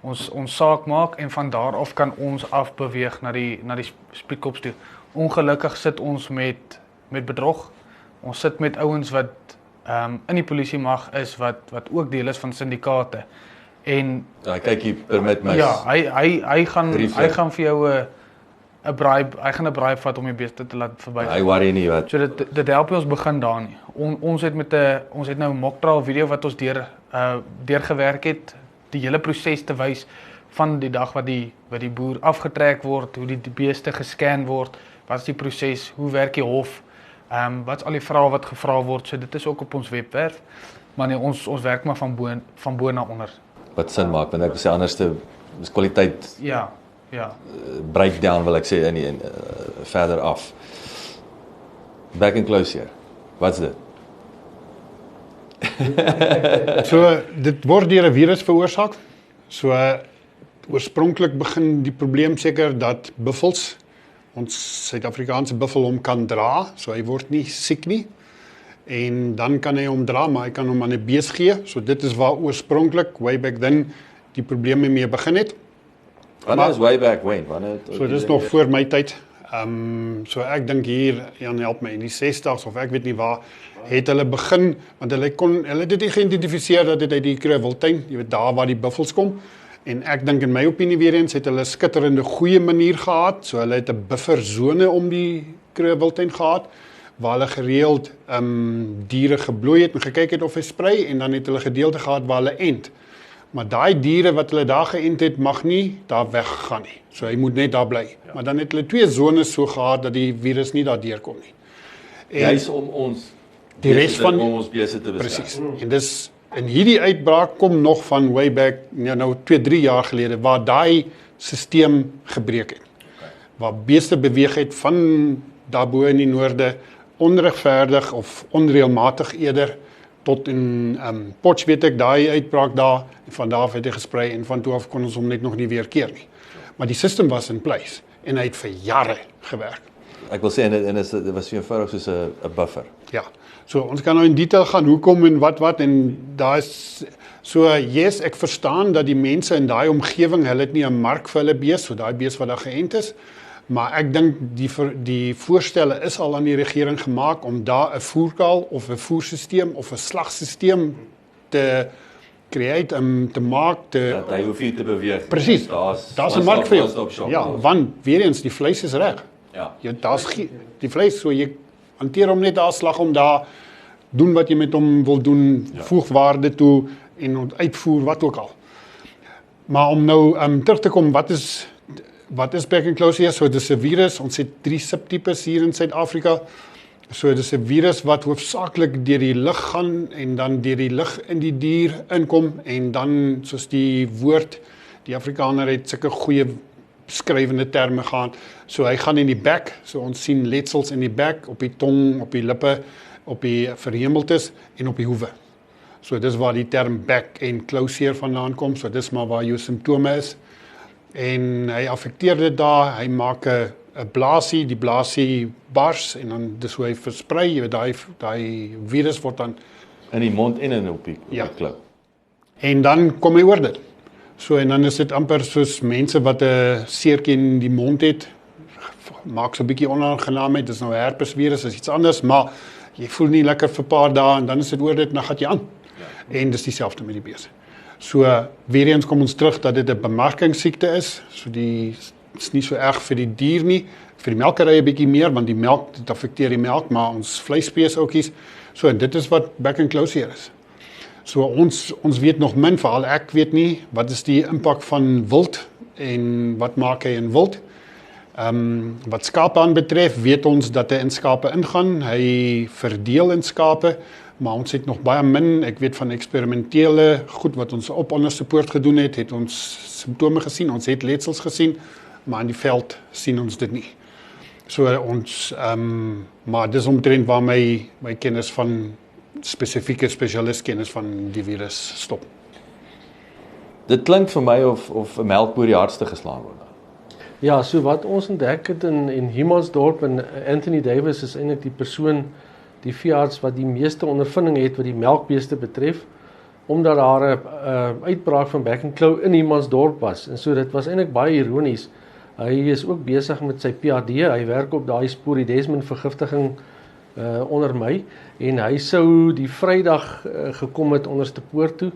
Ons saak maak en van daar af kan ons afbeweeg na die speedkops toe. Ongelukkig sit ons met bedrog. Ons sit met ouens wat in die polisie mag is wat ook deel is van syndikaate. En kyk hier permit mis. Ja, hy gaan vir jou 'n bribe, hy gaan 'n bribe vat om die beeste te laat verby. Hy worry nie wat. So dit help ons begin daar nie. Ons het nou 'n mock trial video wat ons deurgewerk het, die hele proses te wys van die dag wat die boer afgetrek word, hoe die beeste gescan word, wat is die proses, hoe werk die hof, Wat's al die vrae wat gevra word, so dit is ook op ons webwerf, maar nee, ons werk maar van bo na onder. Wat sin maak, want ek sê anderste is kwaliteit Ja, breakdown wil ek sê in verder af. Back and close hier. Wat's dit? So dit word deur 'n virus veroorsaak. So oorspronklik begin die probleem seker dat buffels, ons Suid-Afrikaanse buffel hom kan dra, so hy word nie siek nie. En dan kan hy hom dra, maar hy kan hom aan 'n bees gee. So dit is waar oorspronklik way back then die probleme mee begin het. Wanneer is way back when? So dis nog voor my tyd. So ek dink hier, Jan help my, in die 60s of ek weet nie waar, het hulle begin, want hulle het dit geïdentifiseer dat dit uit die Kruiwiltuin, jy weet daar waar die buffels kom. En ek dink in my opinie weer eens het hulle 'n skitterende goeie manier gehad. So hulle het 'n bufferzone om die Kruiwiltuin gehad waar hulle gereeld diere gebloei het en gekyk het of hy sprei, en dan het hulle gedeelte gehad waar hulle ent. Maar daai diere wat hulle daar geënt het, mag nie daar weggaan nie. So hy moet net daar bly. Ja. Maar dan het hulle 2 zones so gehad dat die virus nie daar deurkom nie. En juist om ons die res van ons besig te beskerm. Presies. En dis in hierdie uitbraak kom nog van way back nou 2-3 jaar gelede waar daai stelsel gebreek het. Okay. Waar beeste beweeg het van daarbo in die noorde onregverdig of onreëlmatig eerder tot in Potch weet ek daai uitbraak daar, van daar af het hy gesprei en van toe af kon ons hom net nog nie weer keer nie. Maar die stelsel was in place en hy het vir jare gewerk. Ek wil sê en dit was so eenvoudig soos 'n buffer. Ja. So ons kan nou in detail gaan hoekom en wat en daar is so yes, ek verstaan dat die mense in daai omgewing, hulle het nie 'n mark vir hulle bees, so daai bees wat daar geënt is. Maar ek dink die voorstelle is al aan die regering gemaak om daar 'n voerkaal of 'n voersisteem of 'n slagsisteem te create te maak dat hy hoef nie te beweeg. Presies. Daar's 'n mark vir jou. Ja, want weer eens die vleis is reg. Ja. Daar's die vleis, so jy hanteer hom net daar, slag hom daar, doen wat jy met hom wil doen, voeg waarde toe en uitvoer wat ook al. Maar om nou terug te kom, wat is back and close hier? So dis 'n virus, ons het 3 subtipes hier in Suid-Afrika. So dis 'n virus wat hoofsaaklik deur die lug gaan en dan deur die lug in die dier inkom en dan soos die woord, die Afrikaner het sulke goeie beskrywende terme gehad. So hy gaan in die bek, so ons sien letsels in die bek, op die tong, op die lippe, op die verhemeltes en op die hoewe. So dis waar die term back and close vandaan kom, so dis maar waar jou simptome is. En hy affekteer dit daar, hy maak 'n blaasie, die blaasie bars en dan dis hoe hy versprei, jy weet daai virus word dan in die mond en op die klou. En dan kom hy oor dit. So en dan is dit amper soos mense wat 'n seertjie in die mond het, maak so 'n bietjie onaangenaamheid, dis nou 'n herpesvirus, is iets anders, maar jy voel nie lekker vir 'n paar dae en dan is dit oor dit en dan gaan jy aan. Ja. En dis dieselfde met die beeste. So weer eens kom ons terug dat dit 'n bemarkingssiekte is. So die is nie so erg vir die dier nie, vir die melkerye 'n bietjie meer want die melk dit affekteer die melk, maar ons vleisspesies. So dit is wat back and close hier is. So ons weet nog min, veral ek weet nie wat is die impak van wild en wat maak hy in wild. Wat skape aanbetref, weet ons dat hy in skape ingaan, hy verdeel in skape, maar ons het nog baie min, ek weet van eksperimentele goed wat ons op onderste poort gedoen het ons simptome gesien, ons het letsels gesien, maar in die veld sien ons dit nie. So ons, maar dis omtrent waar my kennis van spesifieke spesialistkennis van die virus stop. Dit klink vir my of 'n melkboer die hardste geslaan word. Ja, so wat ons ontdek het in Humansdorp en Anthony Davis is eintlik die persoon, die veearts wat die meeste ondervinding het wat die melkbeeste betref, omdat daar 'n uitbraak van back and claw in Humansdorp was. En so dit was eintlik baie ironies. Hy is ook besig met sy PhD, hy werk op daai sporidesmin vergiftiging onder my en hy sou die Vrydag gekom het onderste poort toe.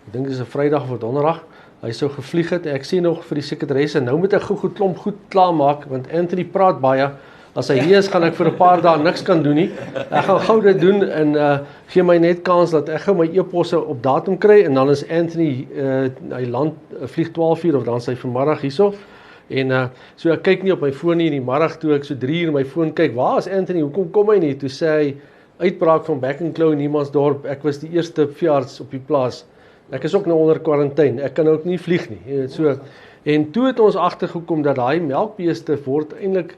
Ek dink dis 'n Vrydag of 'n Donderdag. Hy sou gevlieg het. Ek sê nog vir die sekretaresse, nou moet ek klomp goed klaarmaak want Anthony praat baie. As hy hier is, gaan ek vir 'n paar dae niks kan doen nie. Ek gaan gou dit doen en gee my net kans dat ek gou my e-posse op datum kry en dan is Anthony hy land vlieg 12 uur of dan sy vanmiddag hierso. En so ek kyk nie op my foon nie in die middag toe ek so 3 uur my foon kyk, waar is Anthony, hoekom kom hy nie? Toe sê hy, uitbraak van Back and Claw in Niemandsdorp, ek was die eerste veearts op die plaas, ek is ook nou onder kwarantyne, ek kan ook nie vlieg nie, so, en toe het ons agtergekom dat daai melkbeeste word eintlik,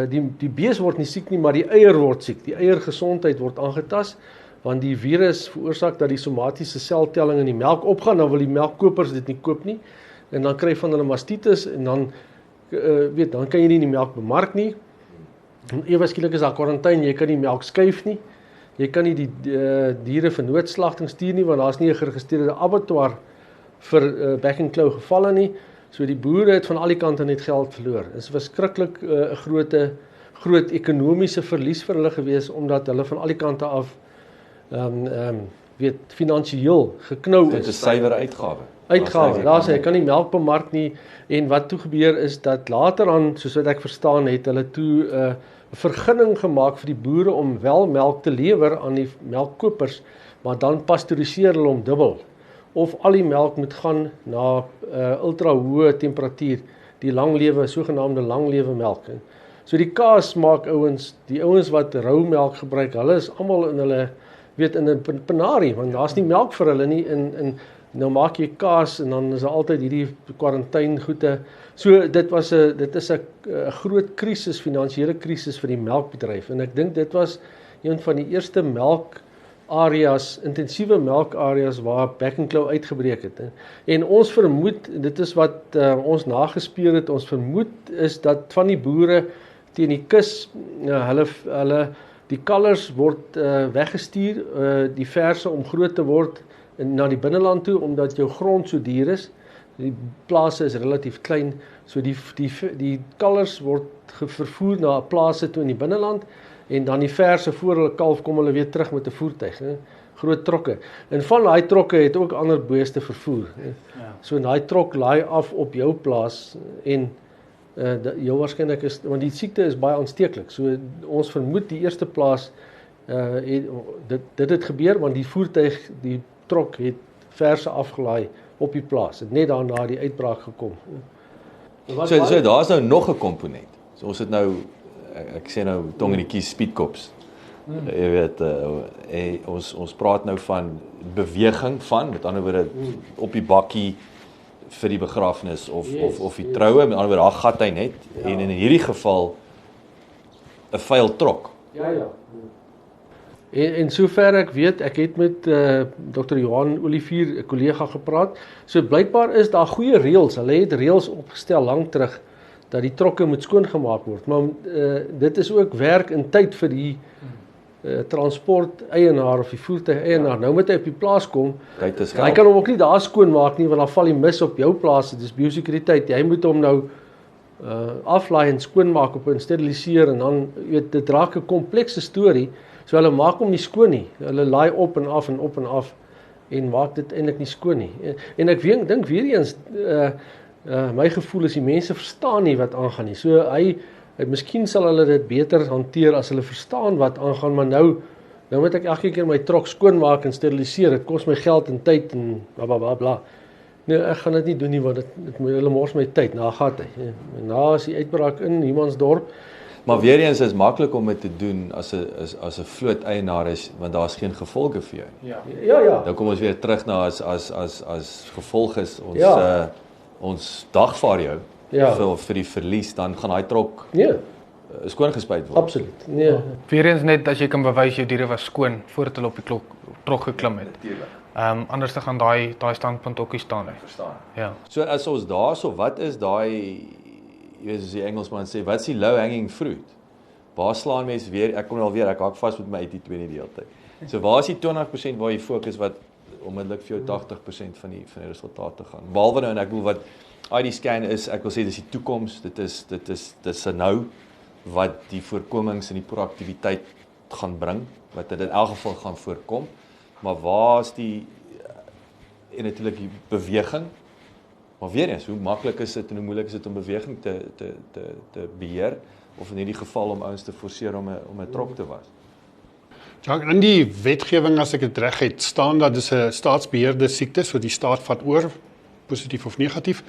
die bees word nie siek nie, maar die eier word siek, die eiergesondheid word aangetast, want die virus veroorsaak dat die somatiese seltelling in die melk opgaan, dan wil die melkkopers dit nie koop nie, en dan kry van hulle mastitis, en dan, dan kan jy nie die melk bemark nie, en ewe skielik is daar kwarantyne, jy kan nie melk skuif nie, jy kan nie die diere vir noodslagting stuur nie, want daar is nie 'n geregistreerde abattoir vir Back and Claw gevalle nie, so die boere het van al die kante net geld verloor. Dit was skrikkelik 'n groot ekonomiese verlies vir hulle gewees, omdat hulle van al die kante af finansiëel geknou is. Dit is suiwer uitgawe. Daar sê, ek kan nie melk bemark nie, en wat toe gebeur is, dat later aan, soos wat ek verstaan het, hulle toe 'n vergunning gemaak vir die boere om wel melk te lewer aan die melkkopers, maar dan pasteuriseer hulle hom dubbel. Of al die melk moet gaan na ultra hoë temperatuur, die langlewe, sogenaamde langlewe melk. So die kaas maak ouens, die ouens wat rou melk gebruik, hulle is almal in hulle, in 'n penarie, want daar's nie melk vir hulle nie, en nou maak jy kaas, en dan is daar altyd hierdie kwarantyne goede. So dit is 'n groot krisis, finansiële krisis vir die melkbedryf, en ek dink dit was een van die eerste melkareas, intensiewe melkareas waar Back and Claw uitgebreek het. En ons vermoed, dit is wat ons nagespeur het, ons vermoed is dat van die boere teen die kus, die kalvers word weggestuur, die verse om groot te word na die binneland toe, omdat jou grond so duur is. Die plase is relatief klein, so die kalvers word vervoer na plase toe in die binneland, en dan die verse voor hulle kalf kom hulle weer terug met 'n voertuig, groot trokke. En van daai trokke het ook ander beeste vervoer. Ja. So daai trok laai af op jou plaas, en jou waarskynlik is, want die siekte is baie aansteeklik. So ons vermoed die eerste plaas dit het gebeur, want die voertuig, die trok het verse afgelaai op die plaas, het net daarna die uitbraak gekom. So daar's nou nog 'n komponent. So ons het nou, ek sê nou tong in die kies, speedkops. Jy weet, ons praat nou van beweging van, met ander woorde, op die bakkie vir die begrafnis of die troue, met ander woorde, daar gat hy net, en in hierdie geval 'n vuil trok. Ja. En sover ek weet, ek het met Dr. Johan Olivier, 'n kollega, gepraat, so blykbaar is daar goeie reëls, hulle het reëls opgestel lank terug, dat die trokke moet skoongemaak word, maar dit is ook werk en tyd vir die transport eienaar of die voertuig eienaar. Nou moet hy op die plaas kom, hy kan hom ook nie daar skoonmaak nie, want dan val die mis op jou plaas, dit is biosekuriteit, jy moet hom nou aflaai en skoonmaak op en steriliseer, en dan, dit raak 'n komplekse storie, so hulle maak hom nie skoon nie, hulle laai op en af en op en af, en maak dit eintlik nie skoon nie. En ek dink weer eens, my gevoel is die mense verstaan nie wat aangaan nie, so miskien sal hulle dit beter hanteer as hulle verstaan wat aangaan, maar nou moet ek elke keer my trok skoonmaak en steriliseer, dit kos my geld en tyd en blablabla. Nee, ek gaan dit nie doen nie, want hulle mors my tyd, na gaat hy. En na is die uitbraak in Niemandsdorp. Maar weer eens is maklik om dit te doen as 'n vloot eienaar is, want daar's geen gevolge vir jou nie. Ja. Nou kom ons weer terug na as gevolg is ons dagvaar jou vir die verlies, dan gaan daai trok skoongespuit word. Absoluut. Nee. Weereens net as jy kan bewys jou diere was skoon voordat hulle op die trok geklim het. Anders dan gaan daai standpunt ook nie staan nie. Verstaan. Ja. So as ons daarso, wat is daai, jy weet soos die Engelsman sê, wat is die low hanging fruit? Waar slaan mense weer, ek kom alweer, ek haak vas met my 82 die hele tyd. So waar is die 20% waar jy fokus wat onmiddellik vir jou 80% van die resultate gaan? Behalwe nou, en ek bedoel wat ID scan is, ek wil sê dis die toekoms, dit is nou wat die voorkomings en die proaktiwiteit gaan bring, wat dit in elk geval gaan voorkom, maar waar is die en natuurlik die beweging, maar weer eens, hoe maklik is dit en hoe moeilik is dit om beweging te beheer, of in hierdie geval om ouens te forceer om 'n trok te was? Ja, in die wetgewing, as ek dit reg het, staan dat dis 'n staatsbeheerde siekte, so die staat vat oor, positief of negatief,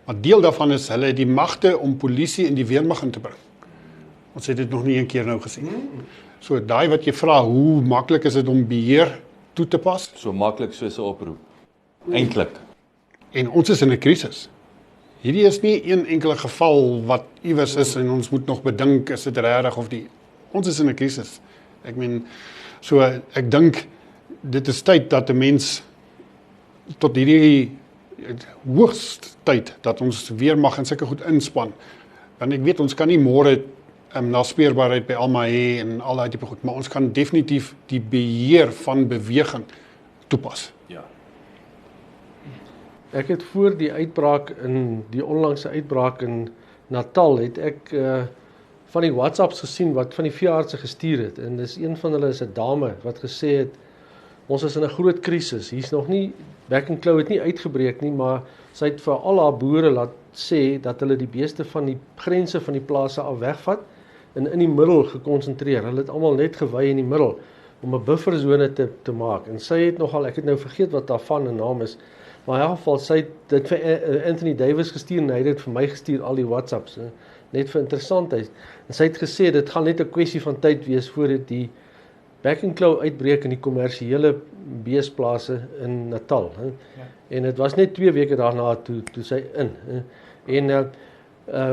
Maar deel daarvan is hulle het die magte om polisie en die weermag in te bring. Ons het dit nog nie een keer nou gesien. So daai wat jy vra, hoe maklik is dit om beheer toe te pas? So maklik soos 'n oproep. Eintlik. En ons is in 'n krisis. Hierdie is nie een enkele geval wat iewers is en ons moet nog bedink, is dit regtig of die. Ons is in 'n krisis. Ek meen, so ek dink dit is tyd dat 'n mens tot hierdie hoogste tyd dat ons weermag en sulke goed inspan. Want ek weet ons kan nie môre naspeurbaarheid by almal hê en al daai tipe goed, maar ons kan definitief die beheer van beweging toepas. Ja. Ek het voor die uitbraak die onlangse uitbraak in Natal het ek van die WhatsApps gesien wat van die veeartse gestuur het en dis een van hulle is 'n dame wat gesê het ons is in 'n groot krisis. Hier's nog nie Back and Claw het nie uitgebreek nie, maar sy het vir al haar boere laat sê dat hulle die beeste van die grense van die plase af wegvat en in die middel gekonsentreer. Hulle het almal net gewy in die middel om 'n bufferzone te maak. En sy het nogal, ek het nou vergeet wat daarvan 'n naam is, maar in elk geval sy het dit vir Anthony Davis gestuur en hy het dit vir my gestuur, al die WhatsApps, net vir interessantheid. En sy het gesê dit gaan net 'n kwessie van tyd wees voordat die Back and Claw uitbreek in die kommersiële beesplase in Natal. En dit was net 2 weke daarna toe sy in.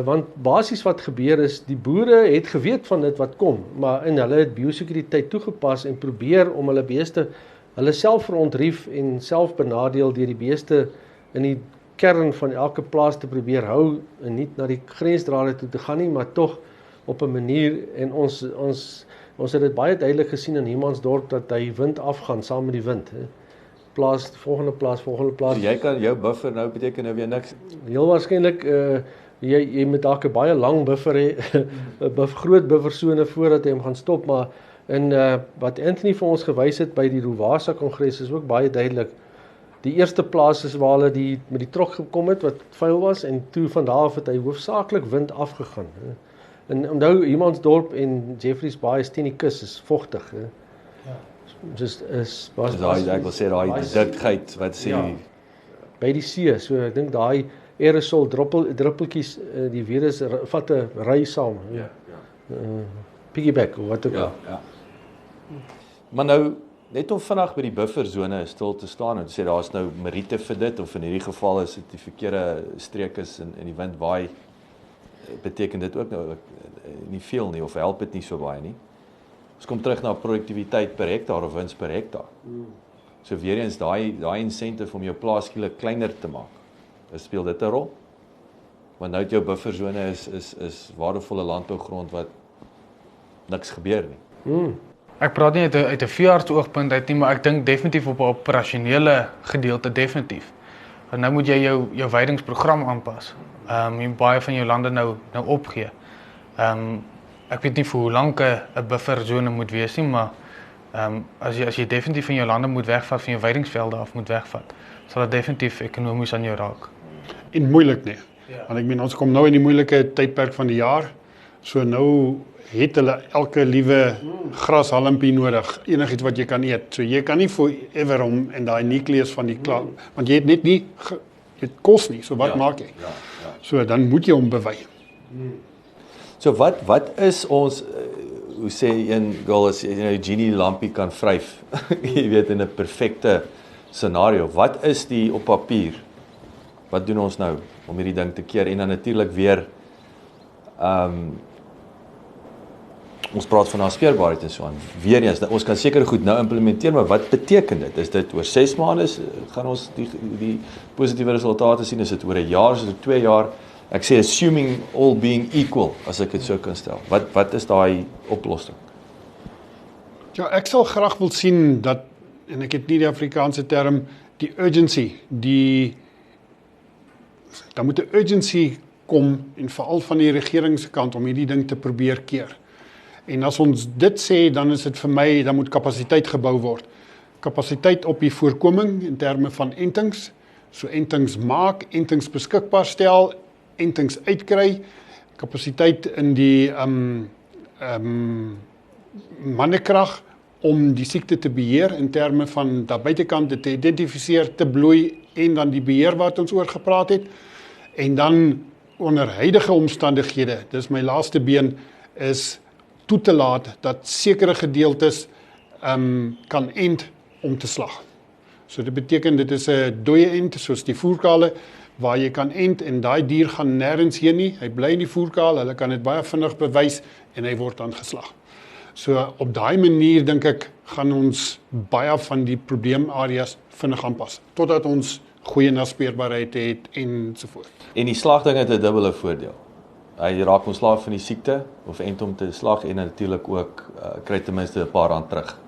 Want basies wat gebeur is, die boere het geweet van dit wat kom, maar hulle het biosekuriteit toegepas en probeer om hulle beeste, hulle self verontrief en self benadeel deur die beeste in die kern van elke plaas te probeer hou en nie na die grensdrade toe te gaan nie, maar tog op 'n manier en ons het dit baie duidelik gesien in Humansdorp dat hy wind afgaan saam met die wind. Volgende plaas. So jy kan jou buffer nou beteken nou weer niks. Heel waarskynlik jy moet dalk 'n baie lang buffer hê, 'n groot buffersone voordat hy hom gaan stop, maar wat Anthony vir ons gewys het by die Rowasa Kongres is ook baie duidelik. Die eerste plaas is waar hulle met die trok gekom het wat vuil was en toe van daar af het hy hoofsaaklik wind afgegaan. En onthou Humansdorp en Jeffreys Bay is teen die kus, is vogtig. Ek wil sê daai digtheid wat sê by die see, so ek dink daai aerosol druppeltjies die virus vat 'n ry saam. Piggyback of wat ook al. Ja. Maar nou net om vinnig by die bufferzone stil te staan en sê daar's nou meriete vir dit of in hierdie geval is dit die verkeerde streek is en die wind waai, beteken dit ook nou nie veel nie of help dit nie so baie nie. Ons kom terug na produktiwiteit per hektaar of wins per hektaar. So weer eens daai incentive om jou plaas skielik kleiner te maak. Speel dit 'n rol? Want nou jou bufferzone is waardevolle landbougrond wat niks gebeur nie. Ek praat nie uit 'n veearts oogpunt uit nie, maar ek dink definitief op 'n operasionele gedeelte definitief. Want nou moet jy jou weidingsprogram aanpas. Baie van jou lande nou opgee. Ek weet nie vir hoe lank 'n bufferzone moet wees nie, maar as jy definitief van jou lande moet wegvat, van jou weidingsvelde af moet wegvat, sal dit definitief ekonomies aan jou raak. En moeilik nie. Want ek meen ons kom nou in die moeilike tydperk van die jaar. So nou het hulle elke liewe grashalmpie nodig, enigiets wat jy kan eet. So jy kan nie forever om en daai nukleus van die klaar, want jy het net nie dit kos nie. So wat maak jy? So dan moet jy hom bewy. So wat is ons hoe sê een goal as jy nou genie lampie kan vryf, jy weet in 'n perfekte scenario. Wat is die op papier? Wat doen ons nou om hierdie ding te keer en dan natuurlik weer ons praat van naspeurbaarheid en so aan. Weer eens, ons kan seker goed nou implementeer, maar wat beteken dit? Is dit oor 6 maande gaan ons die positiewe resultate sien? Is dit oor 'n jaar, is dit 2 jaar? Ek sê assuming all being equal, as ek dit so kan stel. Wat is daai oplossing? Ja, ek sal graag wil sien dat, en ek het nie die Afrikaanse term, die urgency, daar moet 'n urgency kom en veral van die regeringskant om hierdie ding te probeer keer. En as ons dit sê, dan is dit vir my, dan moet kapasiteit gebou word. Kapasiteit op die voorkoming in terme van entings, so entings maak, entings beskikbaar stel, entings uitkry, kapasiteit in die mannekrag om die siekte te beheer in terme van daar buitekant te identifiseer, te bloei en dan die beheer wat ons oor gepraat het. En dan onder huidige omstandighede, dis my laaste been, is toe te laat dat sekere gedeeltes kan end om te slag. So dit beteken dit is 'n dooie end soos die voerkale waar jy kan end en daai dier gaan nêrens heen nie. Hy bly in die voerkaal, hulle kan dit baie vinnig bewys en hy word dan geslag. So op daai manier dink ek gaan ons baie van die probleemareas vinnig aanpas totdat ons goeie naspeurbaarheid het en so voort. En die slagding het 'n dubbele voordeel. Hy raak ontslaaf van die siekte of end om te slag en natuurlik ook kry ten minste 'n paar rand terug.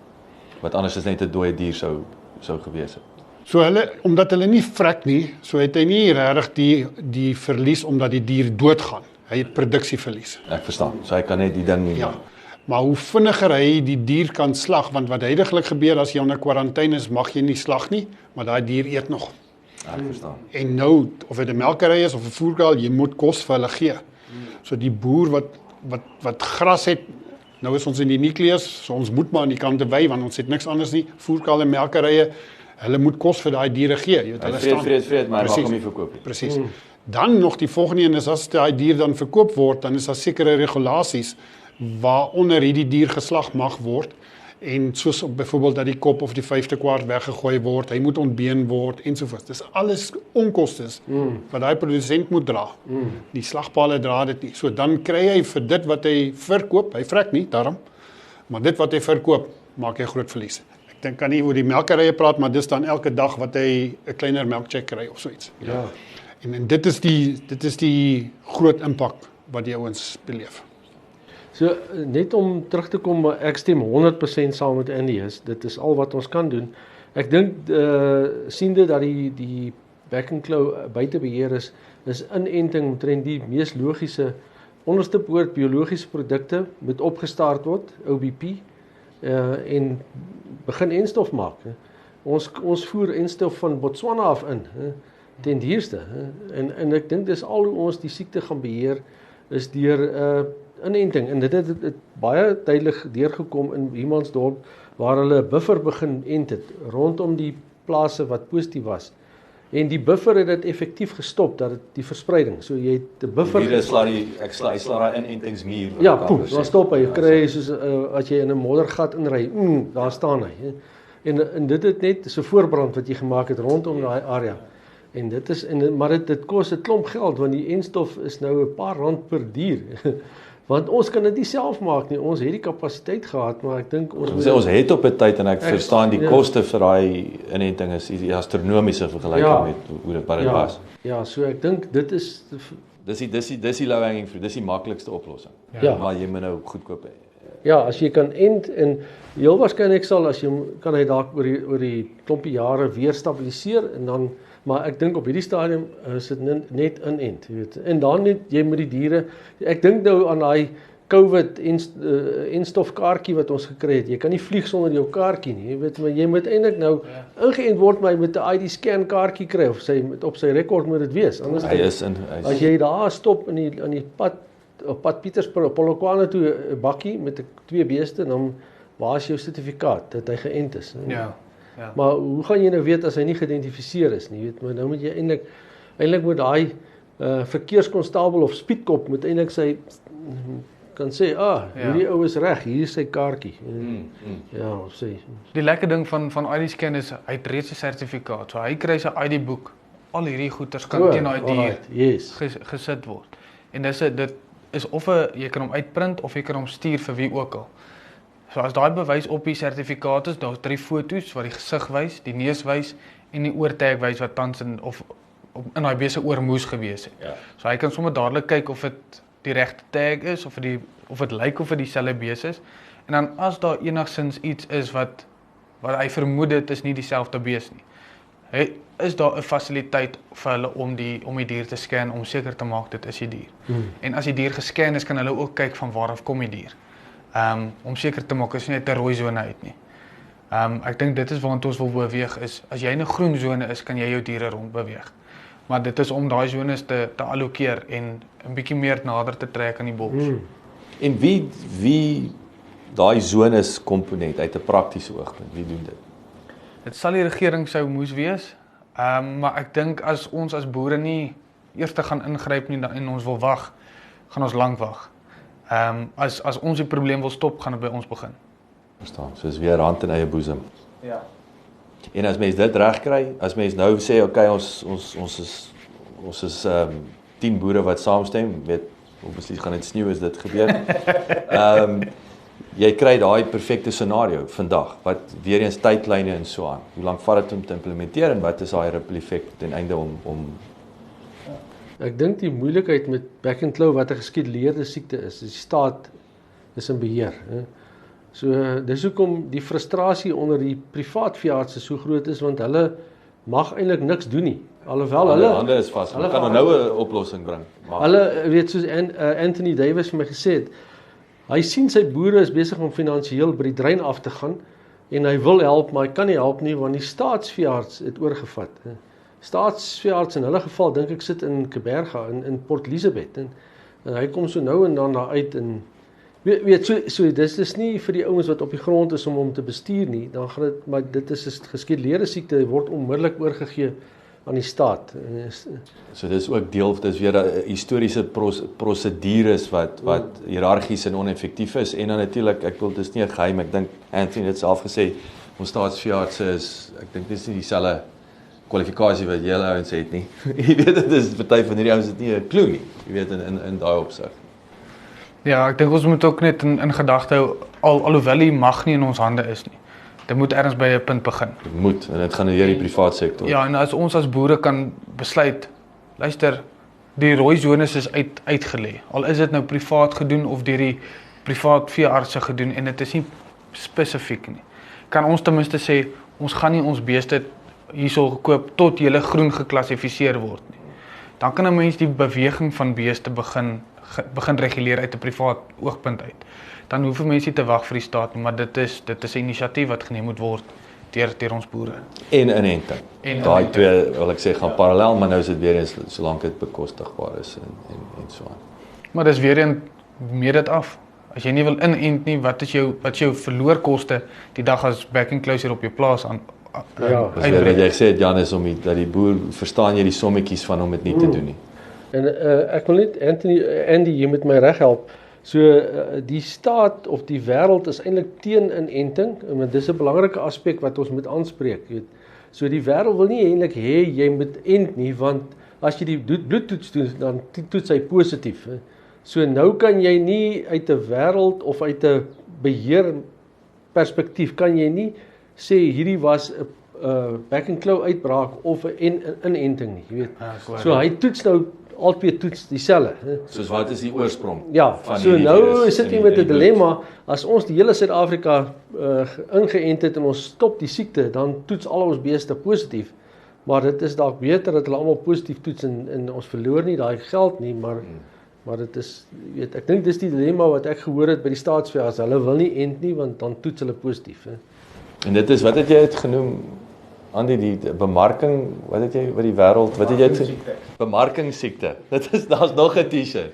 Wat anders is net 'n dooie dier sou gewees het. So omdat hulle nie vrek nie, so het hy nie regtig die verlies omdat die dier doodgaan. Hy het produksieverlies. Ek verstaan. So hy kan net die ding Ja. Maar hoe vinniger hy die dier kan slag, want wat huidigelik gebeur as jy onder kwarantyne is, mag jy nie slag nie, maar daai dier eet nog. Ek verstaan. En nou, of dit 'n melkery is of 'n voerkraal, jy moet kos vir hulle gee. So die boer wat gras het, nou is ons in die nukleus, so ons moet maar aan die kante wy want ons het niks anders nie. Voerkraal en melkerye, hulle moet kos vir daai diere gee. Jy weet hulle staan. Vreed, maar mag hom nie verkoop nie. Presies. Dan nog die volgende een is as daai dier dan verkoop word, dan is daar sekere regulasies waaronder hierdie dier geslag mag word. En soos byvoorbeeld dat die kop of die 5de kwart weggegooi word, hy moet ontbeen word ensovoorts. Dis alles onkostes wat daai produsent moet dra. Die slagpale dra dit nie. So dan kry hy vir dit wat hy verkoop, hy vrek nie daarom, maar dit wat hy verkoop, maak hy groot verlies. Ek dink kan nie oor die melkerye praat, maar dis dan elke dag wat hy 'n kleiner melkcheck kry of so iets. Ja. En dit is die groot impak wat die ouens beleef. So net om terug te kom, ek stem 100% saam met Andy, dit is al wat ons kan doen. Ek dink siende dat die back and claw buite beheer is inenting omtrent die mees logiese onderste poort biologiese produkte moet opgestart word, OBP, en begin enstof maak. Ons voer enstof van Botswana af in, ten duurste. En ek dink dis al hoe ons die siekte gaan beheer is deur inenting. En dit het baie duidelik deurgekom in Humansdorp waar hulle 'n buffer begin ent het rondom die plase wat positief was. En die buffer het dit effektief gestop dat die verspreiding. So jy het 'n buffer. Hier is hy sla daai inentingsmuur. Ja, poef, dan stop hy. Jy kry soos as jy in 'n moddergat inry, daar staan hy. En dit het net so voorbrand wat jy gemaak het rondom daai area. En dit is maar dit kos 'n klomp geld want die enstof is nou 'n paar rand per dier. Want ons kan dit nie self maak nie. Ons het die kapasiteit gehad, maar ek dink ons het op 'n tyd en ek verstaan die koste vir daai inenting is astronomiese vergelyking met hoe dit was. Ja, so ek dink dit is dis die low hanging fruit, dis die maklikste oplossing. Ja. Maar jy moet nou goedkoop hê. Ja, as jy kan ent en heel waarskynlik sal as jy kan hy dalk oor die klompie jare weer stabiliseer en dan maar ek dink op hierdie stadium is dit net inent, jy weet. En dan net jy met die diere. Ek dink nou aan daai COVID enstofkaartjie wat ons gekry het. Jy kan nie vlieg sonder jou kaartjie nie, jy weet, maar jy moet eintlik nou ingeënt word maar jy moet 'n ID scan kaartjie kry of op sy rekord moet dit wees. Anders as jy daar stop aan die pad op pad Pietersburg op Polokwane toe 'n bakkie met 2 beeste dan waar is jou sertifikaat dat hy geënt is? Ja. Maar hoe gaan jy nou weet as hy nie geïdentifiseer is nie, weet, maar nou moet jy eintlik moet daai verkeerskonstabel of speedkop moet eintlik sy kan sê, hierdie ou is reg, hier is sy kaartjie. Ja, of sê. Die lekker ding van ID scan is hy het reeds 'n sertifikaat. So hy kry sy ID boek. Al hierdie goeders kan teen daai dier gesit word. En dit is of jy kan hom uitprint of jy kan hom stuur vir wie ook al. So as daai bewys op die sertifikaat is, daar's 3 foto's wat die gesig wys, die neus wys en die oortag wys wat tans in daai beeste oor moes gewees het. Ja. So hy kan sommer dadelik kyk of dit die regte tag is of dit lyk of dit dieselfde beeste is. En dan as daar enigsins iets is wat hy vermoed dit is nie dieselfde beeste nie. Is daar 'n fasiliteit vir hulle om die dier te scan om seker te maak dit is die dier. En as die dier gescan is, kan hulle ook kyk van waar af kom die dier. Om seker te maak is nie net 'n rooi sone uit nie. Ek dink dit is waartoe ons wil beweeg is as jy in 'n groen sone is, kan jy jou diere rond beweeg. Maar dit is om daai zones te allokeer en 'n bietjie meer nader te trek aan die boks. En wie daai zones komponent uit 'n praktiese oogpunt, wie doen dit? Dit sal die regering sou moes wees. Maar ek dink as ons as boere nie eers gaan ingryp nie en ons wil wag, gaan ons lank wag. As ons die probleem wil stop, gaan dit by ons begin. Verstaan, soos weer hand in eie boesem. Ja. En as mens dit reg kry, as mens nou sê okay, ons is 10 boere wat saamstem, weet obviously gaan dit sneeu as dit gebeur. Jy kry daai perfekte scenario vandag wat weer eens tydlyne en so aan. Hoe lank vat dit om te implementeer en wat is daai ripple effek ten einde om Ek dink die moeilikheid met back and claw wat 'n geskeduleerde siekte is, die staat is in beheer. So dis hoekom die frustrasie onder die privaat veeartse so groot is, want hulle mag eintlik niks doen nie. Alhoewel hulle hande is vas. Hulle kan nou 'n oplossing bring. Maar hulle weet soos Anthony Davis vir my gesê het, hy sien sy boere is besig om finansiëel by die drein af te gaan en hy wil help, maar hy kan nie help nie want die staatsveearts het oorgevat. Staatsveearts in hulle geval dink ek sit in Kaberga in Port Elizabeth en hy kom so nou en dan daar uit en weet so dis nie vir die ouens wat op die grond is om te bestuur nie, dan gaan dit, maar dit is 'n geskeduleerde siekte, dit word onmiddellik oorgegee aan die staat. So dis ook deel, dis weer historiese prosedures wat hiërargies en oneffektief is en dan natuurlik, ek wil dis nie 'n geheim, ek dink Anthony het self gesê, ons staatsveeartse is, ek dink dis nie dieselfde kwalifikasie wat julle ouens het nie. Jy weet dit is party van hierdie ouens het nie 'n klou nie. Jy weet in daai opsig. Ja, ek dink ons moet ook net in gedagte hou, alhoewel die mag nie in ons hande is nie. Dit moet ergens by 'n punt begin. Dit moet, en dit gaan deur die privaat sektor. Ja, en as ons as boere kan besluit, luister, die rooi zones is uitgelê. Al is dit nou privaat gedoen of deur die privaat veeartse gedoen en dit is nie spesifiek nie. Kan ons ten minste sê, ons gaan nie ons beeste hierso gekoop tot hulle groen geklassifiseer word nie. Dan kan 'n mens die beweging van beeste begin reguleer uit 'n privaat oogpunt uit. Dan hoef mense nie te wag vir die staat nie, maar dit is 'n inisiatief wat geneem moet word deur ons boere. En inenting. Daai twee wil ek sê gaan parallel, maar nou is dit weer eens solank dit bekostigbaar is en so aan. Maar dis weer een meer dit af. As jy nie wil inent nie, wat is jou verloorkoste die dag as back and close hier op jou plaas aan Ja. Dis weer wat jy gesê het Jan is dat die boer verstaan jy die sommetjies van om dit nie te doen nie. En ek wil net Andy, jy moet my reg help. So die staat of die wêreld is eintlik teen inenting, want dis 'n belangrike aspek wat ons moet aanspreek, weet. So die wêreld wil nie eintlik hê jy moet ent nie, want as jy die bloedtoets doen, dan toets hy positief. So nou kan jy nie uit 'n wêreld of uit 'n beheer perspektief kan jy nie sê hierdie was 'n back and claw uitbraak of 'n inenting nie, jy weet. So hy toets nou albei toets dieselfde. Soos wat is die oorsprong? Ja, van so hierdie nou virus sit jy in met die 'n dilemma, as ons die hele Suid-Afrika ingeënt het en ons stop die siekte, dan toets al ons beeste positief. Maar dit is dalk beter dat hulle almal positief toets en ons verloor nie daai geld nie, maar dit is, weet, ek dink dis die dilemma wat ek gehoor het by die staatsveearts. Hulle wil nie ent nie want dan toets hulle positief. En dit is, wat het jy het genoem, Andy, die bemarking, wat het jy, wat die wêreld, wat het jy het bemarkingssiekte. Daar's nog 'n T-shirt.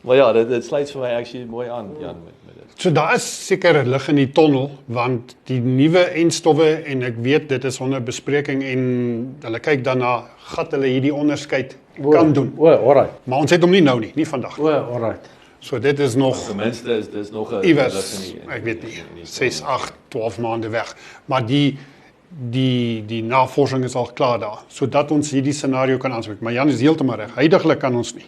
Maar ja, dit sluit vir my actually mooi aan, Jan, met dit. So daar is seker 'n lig in die tonnel, want die nuwe enstowwe, en ek weet dit is onder bespreking en hulle kyk daarna, gat hulle hierdie onderskeid kan doen. Alright. Maar ons het hom nie nou nie, nie vandag. Alright. So dit is nog Ten minste is dis nog 'n iewers, ek weet nie, 6, 8, 12 maande weg. Maar die navorsing is al klaar daar, sodat ons hierdie scenario kan aanspreek. Maar Jan is heeltemal reg, huidiglik kan ons nie.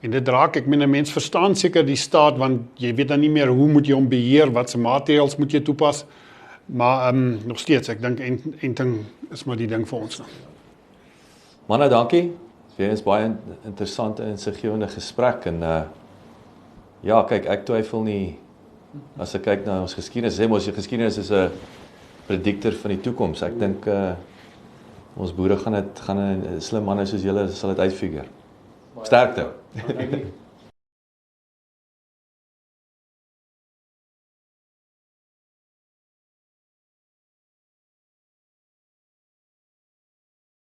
En dit raak, ek meen 'n mens verstaan seker die staat, want jy weet dan nie meer hoe moet jy hom beheer, wat se maatreëls moet jy toepas. Maar nog steeds, ek dink enting is maar die ding vir ons nou. Manne, dankie. Weer eens baie interessante en insiggewende gesprek en ja, kyk, ek twyfel nie as ek kyk na ons geskiedenis, sê mos die geskiedenis is 'n predikter van die toekoms. Ek dink ons boere gaan 'n slim manne soos julle sal dit uitfigure. Sterkte.